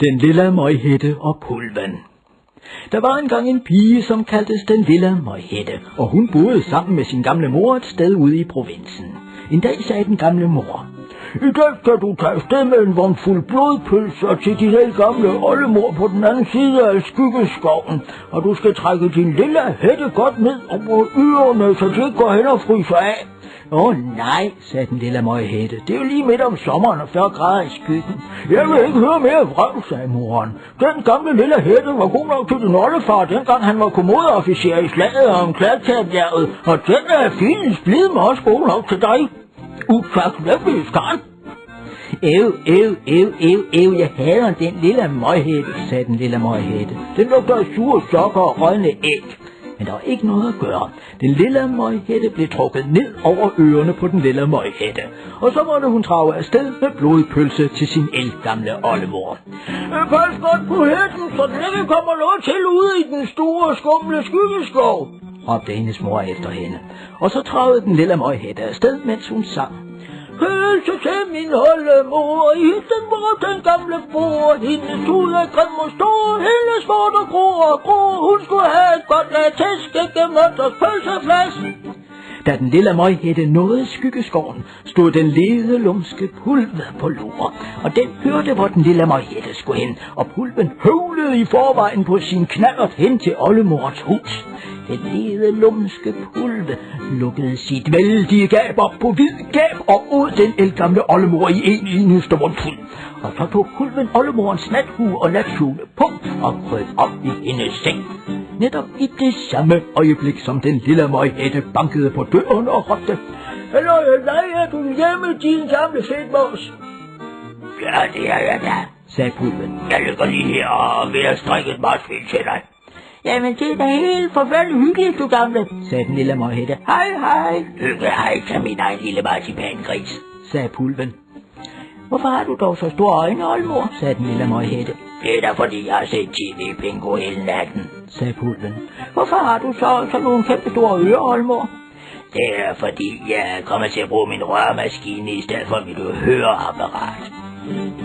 Den lille møghætte og Pulven. Der var engang en pige, som kaldtes den lille møghætte, og hun boede sammen med sin gamle mor et sted ude i provinsen. En dag sagde den gamle mor: I dag skal du tage afsted med en vognfuld blodpølser til din gamle oldemor på den anden side af skyggeskoven, og du skal trække din lille hætte godt ned over ørerne, så det ikke går hen og fryser af. Nej, sagde den lille møghætte. Det er jo lige midt om sommeren og 40 grader i skyggen. Jeg vil ikke høre mere vrøvl, sagde moren. Den gamle lille hætte var god nok til din oldefar, dengang han var kommodeofficer i slaget om Kladtabjerget, og den er finens blid med også god nok til dig. Utaknemmelig skarn. Jeg hader den lille møghætte, sagde den lille møghætte. Den lugter af sure sokker og rådne æg. Men der var ikke noget at gøre. Den lille møghætte blev trukket ned over ørerne på den lille møghætte, og så måtte hun trage afsted med blodpølse til sin ældgamle oldemor. Pas godt på hætten, så den ikke kommer noget til ude i den store skumle skyggeskov, råbte hendes mor efter hende, og så tragede den lille møghætte afsted, mens hun sang. Helse til min oldemor, i den var den gamle bror, hendes tud er grim og stor, hendes vorter grå og grå, hun skulle have et godt lag tæsk, ikke mønters pølseflads. Da den lille møghætte nåede skyggeskoven, stod den lede lumske Pulve på lur, og den hørte, hvor den lille møghætte skulle hen, og Pulven høvlede i forvejen på sin knallert hen til oldemors hus. Den lede lumske Pulve lukkede sit vældige gab op på vid gab og ud den ældgamle oldemor i en eneste mundfuld. Og så tog Pulven oldemorens nathue og natkjole på og krøb op i hendes seng. Netop i det samme øjeblik, som den lille møghætte bankede på døren og råbte: Halløj, er du hjemme, din gamle fedtmås? Ja, det er jeg da, sagde Pulven. Jeg ligger lige her og ved at strikke et marsvin til dig. Jamen, det er da helt forfærdeligt hyggeligt, du gamle, sagde den lille møghætte. Hej. Hej til min egen lille marcipangris, sagde Pulven. Hvorfor har du dog så store øjne, oldemor, sagde den lille møghætte. Det er da fordi, jeg har set TV-bingo hele natten, sagde Pulven. Hvorfor har du så nogle kæmpe store ører, oldemor? Det er fordi, jeg kommer til at bruge min rørmaskine i stedet for mit høreapparat.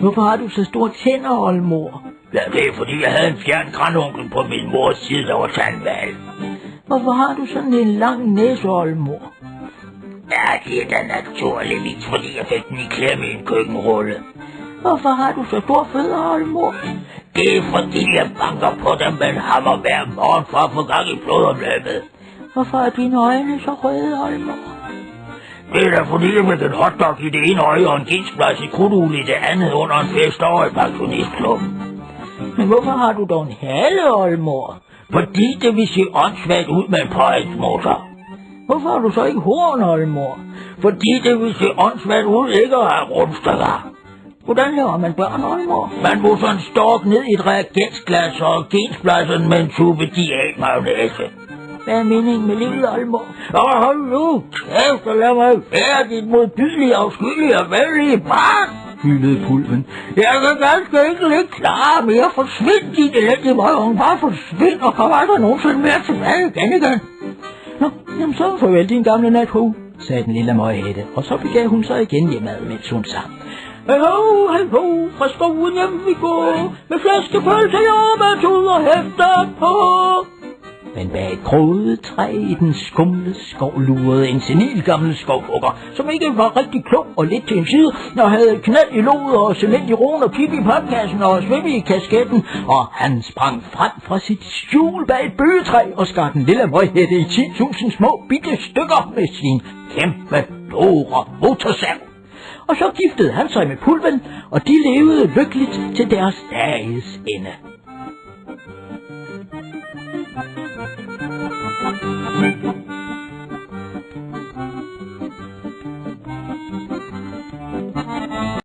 Hvorfor har du så store tænder, oldemor? Ja, det er fordi, jeg havde en fjern grandonkel på min mors side, der var tandvalg. Hvorfor har du sådan en lang næse, oldemor? Ja, det er da naturligvis, fordi jeg fik den i klemme i en køkkenrulle. Hvorfor har du så store fødder, oldemor? Det er fordi, jeg banker på dem med en hammer hver morgen for at få gang i blodomløbet. Hvorfor er dine øjne så røde, oldemor? Det er da fordi, jeg fik en hotdog i det ene øje og en ginsplads i krudthul i det andet under en fest over i pensionistklubben. Men hvorfor har du dog en hale, oldemor? Fordi det vil se åndssvagt ud med en påhængsmotor. Hvorfor har du så ikke horn, oldemor? Fordi det vil se åndssvagt ud ikke at have rundstykker. Hvordan laver man børn, oldemor? Man må sådan stork ned i et reagensglas og genspladsen med en tube dialmayonnaise. Hvad er meningen med livet, oldemor? Hold nu kæft, og lad mig være dit modbydelige, afskyelige og vældige barn, hylede Pulven. Jeg kan ganske enkelt ikke klare mere. Forsvind, dit elendige møgunge. Bare forsvind og kom aldrig nogensinde mere tilbage igen. Nå, jamen så farvel din gamle nathue, sagde den lille møghætte, og så begav hun sig igen hjemad, mens hun sang. Hallo, fra skoven hjem vi går, med flaskepølse i armetud og hæfter på. Men bag et kroget træ i den skumle skov lurede en senil gammel skovhugger, som ikke var rigtig klog og lidt til en side, og havde knald i lodet og cement i roen og pip i papkassen og svøm i kasketten, og han sprang frem fra sit skjul bag et bøgetræ og skar den lille møghætte i 10.000 små bitte stykker med sin kæmpe store motorsav. Og så giftede han sig med Pulven, og de levede lykkeligt til deres dages ende.